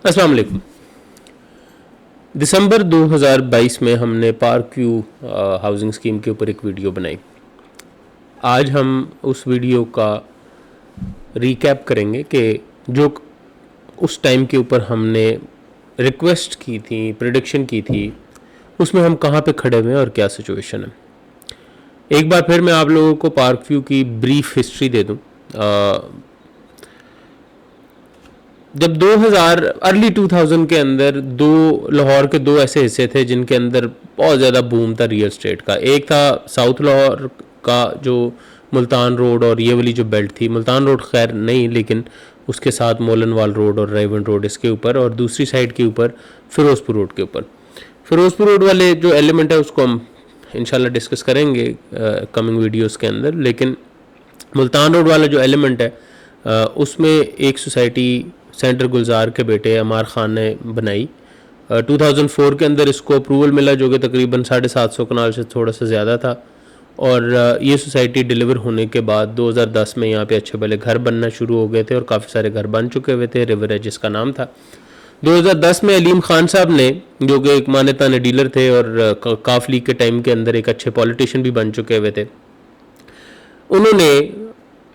अस्सलाम वालेकुम। दिसंबर 2022 में हमने पार्क व्यू हाउसिंग स्कीम के ऊपर एक वीडियो बनाई। आज हम उस वीडियो का रिकैप करेंगे कि जो उस टाइम के ऊपर हमने रिक्वेस्ट की थी, प्रेडिक्शन की थी, उसमें हम कहाँ पे खड़े हुए हैं और क्या सिचुएशन है। एक बार फिर मैं आप लोगों को पार्क व्यू की ब्रीफ हिस्ट्री दे दूँ। जब 2000 अर्ली 2000 के अंदर लाहौर के दो ऐसे हिस्से थे जिनके अंदर बहुत ज़्यादा बूम था रियल एस्टेट का। एक था साउथ लाहौर का जो मुल्तान रोड और ये वाली जो बेल्ट थी, मुल्तान रोड खैर नहीं लेकिन उसके साथ मोलनवाल रोड और रायवन रोड इसके ऊपर, और दूसरी साइड के ऊपर फिरोजपुर रोड के ऊपर। फिरोजपुर रोड वाले जो एलिमेंट है उसको हम इंशाल्लाह डिस्कस करेंगे कमिंग वीडियोस के अंदर। लेकिन मुल्तान रोड वाला जो एलिमेंट है उसमें एक सोसाइटी सेंटर गुलजार के बेटे अमार ख़ान ने बनाई। 2004 के अंदर इसको अप्रूवल मिला जो कि तकरीबन 750 कनाल से थोड़ा सा ज़्यादा था, और ये सोसाइटी डिलीवर होने के बाद 2010 में यहाँ पे अच्छे भले घर बनना शुरू हो गए थे और काफ़ी सारे घर बन चुके हुए थे। रिवर एज जिसका नाम था। 2010 में अलीम खान साहब ने, जो कि एक माने ताने डीलर थे और काफ लीग के टाइम के अंदर एक अच्छे पॉलिटिशियन भी बन चुके हुए थे, उन्होंने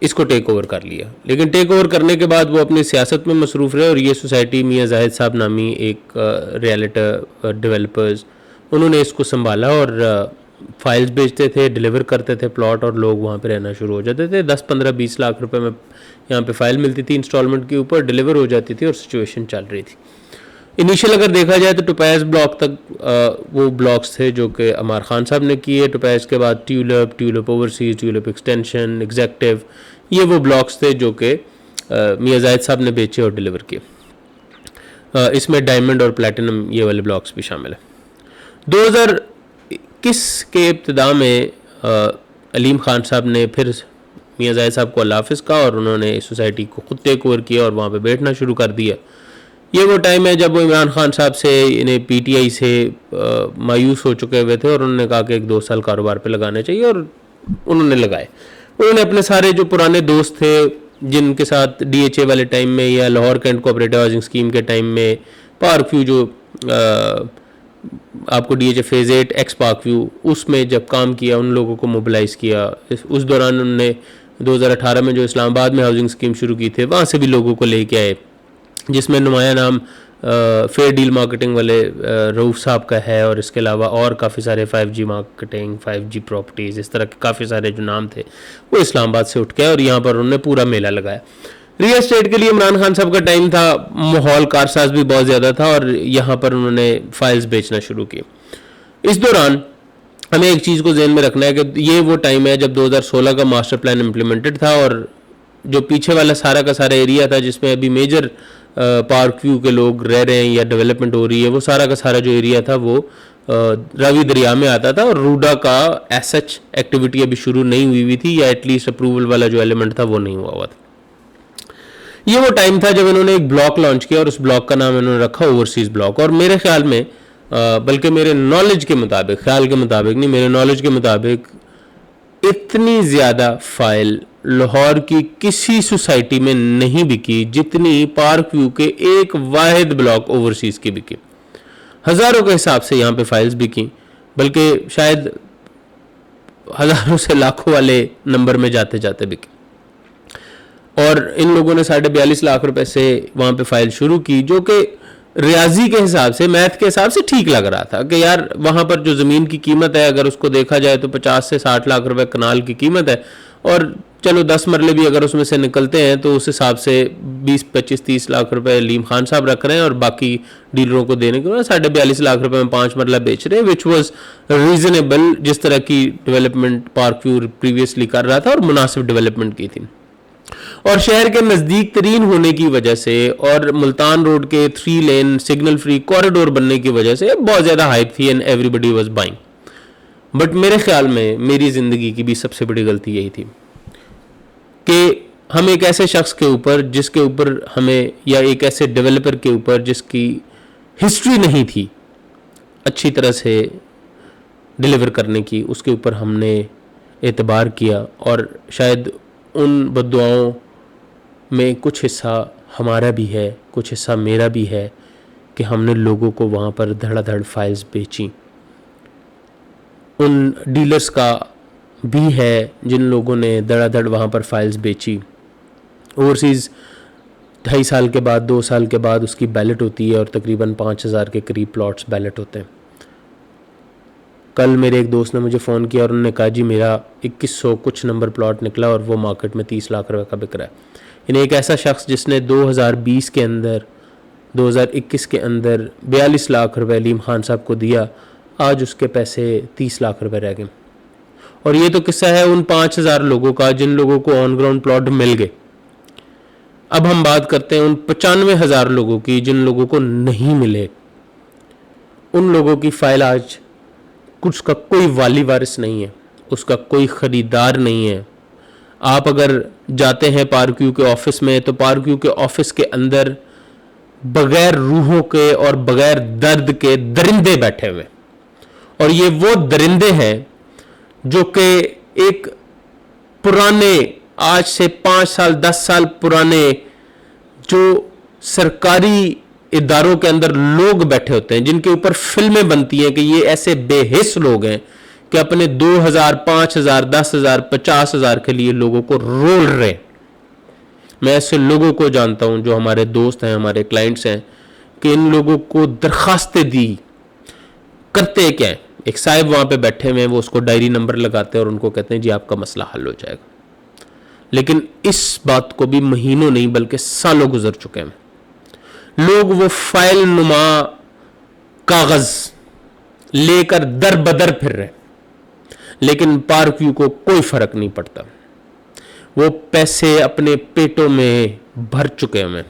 इसको टेक ओवर कर लिया। लेकिन टेक ओवर करने के बाद वो अपनी सियासत में मसरूफ़ रहे और ये सोसाइटी मियाँ जाहिद साहब नामी एक रियलिटर डेवलपर्स, उन्होंने इसको संभाला और फाइल्स बेचते थे, डिलीवर करते थे प्लॉट, और लोग वहाँ पे रहना शुरू हो जाते थे। 10, 15, 20 लाख रुपए में यहाँ पे फाइल मिलती थी, इंस्टॉलमेंट के ऊपर डिलीवर हो जाती थी और सिचुएशन चल रही थी। इनिशियल अगर देखा जाए तो टोपैज़ ब्लॉक तक वो ब्लॉक्स थे जो कि अमार ख़ान साहब ने किए। टोपैज़ के बाद tulip overseas, tulip extension, executive, ये वो ब्लॉक्स थे जो कि मियाँ जाहिद साहब ने बेचे और डिलीवर किए। इसमें डायमंड और प्लैटिनम ये वाले ब्लॉक्स भी शामिल है। 2021 के इब्तिदा में अलीम खान साहब ने फिर मियाँ जाहिद साहब को अल्लाह हाफ़िज़ कहा और उन्होंने इस सोसाइटी को खुद टेक ओवर किया और वहाँ पे बैठना शुरू कर दिया। ये वो टाइम है जब वो इमरान खान साहब से, इन्हें पीटीआई से मायूस हो चुके हुए थे और उन्होंने कहा कि 1-2 साल कारोबार पे लगाने चाहिए, और उन्होंने लगाए। उन्होंने अपने सारे जो पुराने दोस्त थे जिनके साथ डीएचए वाले टाइम में या Lahore cantt cooperative housing scheme के टाइम में पार्क व्यू जो आपको DHA phase 8 X park view उसमें जब काम किया, उन लोगों को मोबिलाइज़ किया। उस दौरान उन्होंने 2018 में जो इस्लामाबाद में हाउसिंग स्कीम शुरू की थे वहाँ से भी लोगों को लेके आए, जिसमें नुमाया नाम फेयर डील मार्केटिंग वाले रऊफ़ साहब का है, और इसके अलावा और काफ़ी सारे 5G मार्केटिंग, 5G प्रॉपर्टीज़, इस तरह के काफ़ी सारे जो नाम थे वो इस्लामाबाद से उठ के और यहाँ पर उन्होंने पूरा मेला लगाया। रियल एस्टेट के लिए इमरान खान साहब का टाइम था, माहौल कारसाज भी बहुत ज़्यादा था और यहाँ पर उन्होंने फाइल्स बेचना शुरू की। इस दौरान हमें एक चीज़ को जहन में रखना है कि ये वो टाइम है जब 2016 का मास्टर प्लान इम्प्लीमेंटेड था, और जो पीछे वाला सारा का सारा एरिया था जिसमें अभी मेजर पार्क व्यू के लोग रह रहे हैं या डेवलपमेंट हो रही है, वो सारा का सारा जो एरिया था वो रावी दरिया में आता था और रूडा का एसएच एक्टिविटी अभी शुरू नहीं हुई थी, या एटलीस्ट अप्रूवल वाला जो एलिमेंट था वो नहीं हुआ था। ये वो टाइम था जब इन्होंने एक ब्लॉक लॉन्च किया और उस ब्लॉक का नाम इन्होंने रखा ओवरसीज़ ब्लॉक। और मेरे ख्याल में बल्कि मेरे नॉलेज के मुताबिक, ख्याल के मुताबिक नहीं, मेरे नॉलेज के मुताबिक इतनी ज़्यादा फाइल लाहौर की किसी सोसाइटी में नहीं बिकी जितनी पार्क व्यू के एक वाहिद ब्लॉक ओवरसीज़ की बिकी। हज़ारों के हिसाब से यहाँ पे फाइल्स बिकी, बल्कि शायद हज़ारों से लाखों वाले नंबर में जाते जाते बिकी। और इन लोगों ने 42.5 लाख रुपए से वहाँ पे फाइल शुरू की, जो कि रियाजी के हिसाब से, मैथ के हिसाब से ठीक लग रहा था कि यार वहाँ पर जो ज़मीन की कीमत है अगर उसको देखा जाए तो 50 से 60 लाख रुपए कनाल की कीमत है, और चलो 10 मरले भी अगर उसमें से निकलते हैं तो उस हिसाब से 20, 25, 30 लाख रुपए अलीम खान साहब रख रहे हैं और बाकी डीलरों को देने के बाद 42.5 लाख रुपए में 5 मरला बेच रहे हैं, विच वॉज रीजनेबल जिस तरह की डेवलपमेंट पार्क व्यू प्रीवियसली कर रहा था और मुनासिब डेवलपमेंट की थी। और शहर के नज़दीक तरीन होने की वजह से और मुल्तान रोड के 3 लेन सिग्नल फ्री कॉरिडोर बनने की वजह से बहुत ज़्यादा हाइप थी and everybody was buying. But मेरे ख्याल में मेरी ज़िंदगी की भी सबसे बड़ी गलती यही थी कि हम एक ऐसे शख्स के ऊपर जिसके ऊपर हमें, या एक ऐसे डेवलपर के ऊपर जिसकी हिस्ट्री नहीं थी अच्छी तरह से डिलीवर करने की, उसके ऊपर हमने एतबार किया और शायद उन बद्दुआओं में कुछ हिस्सा हमारा भी है, कुछ हिस्सा मेरा भी है कि हमने लोगों को वहाँ पर धड़ाधड़ फाइल्स बेची। उन डीलर्स का भी है जिन लोगों ने धड़ाधड़ वहाँ पर फाइल्स बेची। ओवरसीज़ 2.5 साल के बाद, 2 साल के बाद उसकी बैलेट होती है और तकरीबन 5,000 के करीब प्लॉट्स बैलेट होते हैं। कल मेरे एक दोस्त ने मुझे फ़ोन किया और उन्होंने कहा जी मेरा 2100 कुछ नंबर प्लॉट निकला और वो मार्केट में 30 लाख रुपए का बिक रहा है। यानी एक ऐसा शख्स जिसने 2020 के अंदर, 2021 के अंदर 42 लाख रुपए अलीम खान साहब को दिया, आज उसके पैसे 30 लाख रुपए रह गए। और ये तो किस्सा है उन 5,000 लोगों का जिन लोगों को ऑन ग्राउंड प्लॉट मिल गए। अब हम बात करते हैं उन 95,000 लोगों की जिन लोगों को नहीं मिले। उन लोगों की फाइल आज उसका कोई वाली वारिस नहीं है, उसका कोई ख़रीदार नहीं है। आप अगर जाते हैं पारक्यू के ऑफिस में तो पारक्यू के ऑफिस के अंदर बगैर रूहों के और बगैर दर्द के दरिंदे बैठे हुए, और ये वो दरिंदे हैं जो कि एक पुराने, आज से 5 साल 10 साल पुराने जो सरकारी इदारों के अंदर लोग बैठे होते हैं जिनके ऊपर फिल्में बनती हैं कि ये ऐसे बेहिस लोग हैं कि अपने 2,000, 5,000, 10,000, 50,000 के लिए लोगों को रोल रहे। मैं ऐसे लोगों को जानता हूं जो हमारे दोस्त हैं, हमारे क्लाइंट्स हैं, कि इन लोगों को दरखास्तें दी, करते क्या है, एक साहिब वहां पे बैठे हुए हैं, वो उसको डायरी नंबर लगाते हैं और उनको कहते हैं जी आपका मसला हल हो जाएगा। लेकिन इस बात को भी महीनों नहीं बल्कि सालों गुजर चुके हैं। लोग वो फाइल नुमा कागज लेकर दर बदर फिर रहे, लेकिन पारक्यू को कोई फर्क नहीं पड़ता। वो पैसे अपने पेटों में भर चुके हैं।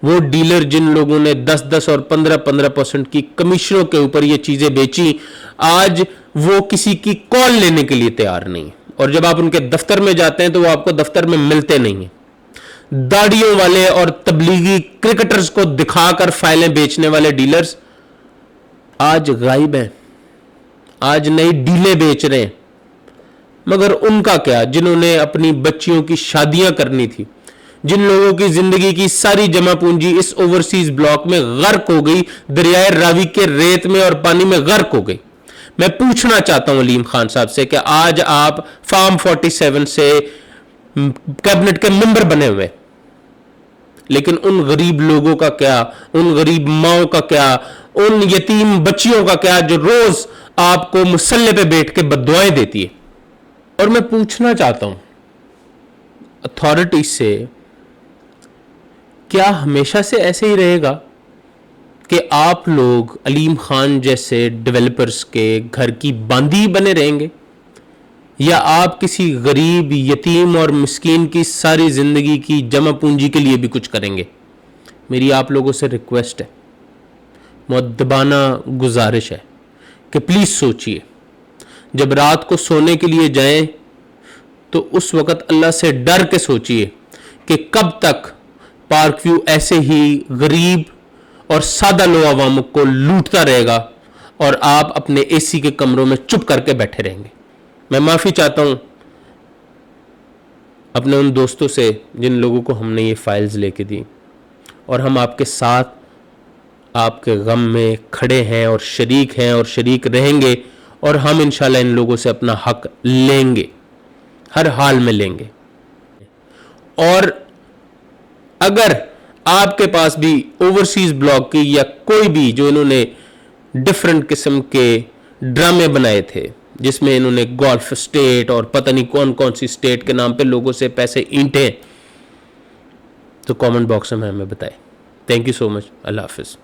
वो डीलर जिन लोगों ने 10-10 और 15-15% की कमीशनों के ऊपर ये चीजें बेची, आज वो किसी की कॉल लेने के लिए तैयार नहीं। और जब आप उनके दफ्तर में जाते हैं तो वो आपको दफ्तर में मिलते नहीं है। दाढ़ियों वाले और तबलीगी क्रिकेटर्स को दिखाकर फाइलें बेचने वाले डीलर्स आज गायब हैं, आज नई डीलें बेच रहे हैं। मगर उनका क्या, जिन्होंने अपनी बच्चियों की शादियां करनी थी, जिन लोगों की जिंदगी की सारी जमा पूंजी इस ओवरसीज ब्लॉक में गर्क हो गई, दरियाए रावी के रेत में और पानी में गर्क हो गई। मैं पूछना चाहता हूं अलीम खान साहब से कि आज आप फार्म 47 से कैबिनेट के मेंबर बने हुए, लेकिन उन गरीब लोगों का क्या, उन गरीब माओं का क्या, उन यतीम बच्चियों का क्या जो रोज आपको मुसल्ले पे बैठ के बद्दुआएं देती है। और मैं पूछना चाहता हूं अथॉरिटी से, क्या हमेशा से ऐसे ही रहेगा कि आप लोग अलीम खान जैसे डेवलपर्स के घर की बांदी बने रहेंगे, या आप किसी गरीब, यतीम और मिस्कीन की सारी जिंदगी की जमा पूंजी के लिए भी कुछ करेंगे? मेरी आप लोगों से रिक्वेस्ट है, मुअद्दबाना गुजारिश है कि प्लीज सोचिए, जब रात को सोने के लिए जाएं तो उस वक्त अल्लाह से डर के सोचिए कि कब तक पार्कव्यू ऐसे ही गरीब और सादा लो अवाम को लूटता रहेगा और आप अपने एसी के कमरों में चुप करके बैठे रहेंगे। मैं माफ़ी चाहता हूं अपने उन दोस्तों से जिन लोगों को हमने ये फाइल्स लेके दी, और हम आपके साथ, आपके गम में खड़े हैं और शरीक रहेंगे, और हम इंशाल्लाह इन लोगों से अपना हक लेंगे, हर हाल में लेंगे। और अगर आपके पास भी ओवरसीज ब्लॉक की या कोई भी, जो इन्होंने डिफरेंट किस्म के ड्रामे बनाए थे जिसमें इन्होंने गोल्फ स्टेट और पता नहीं कौन कौन सी स्टेट के नाम पे लोगों से पैसे ईंटे, तो कमेंट बॉक्स में हमें बताएं। Thank you so much. अल्लाह हाफिज़।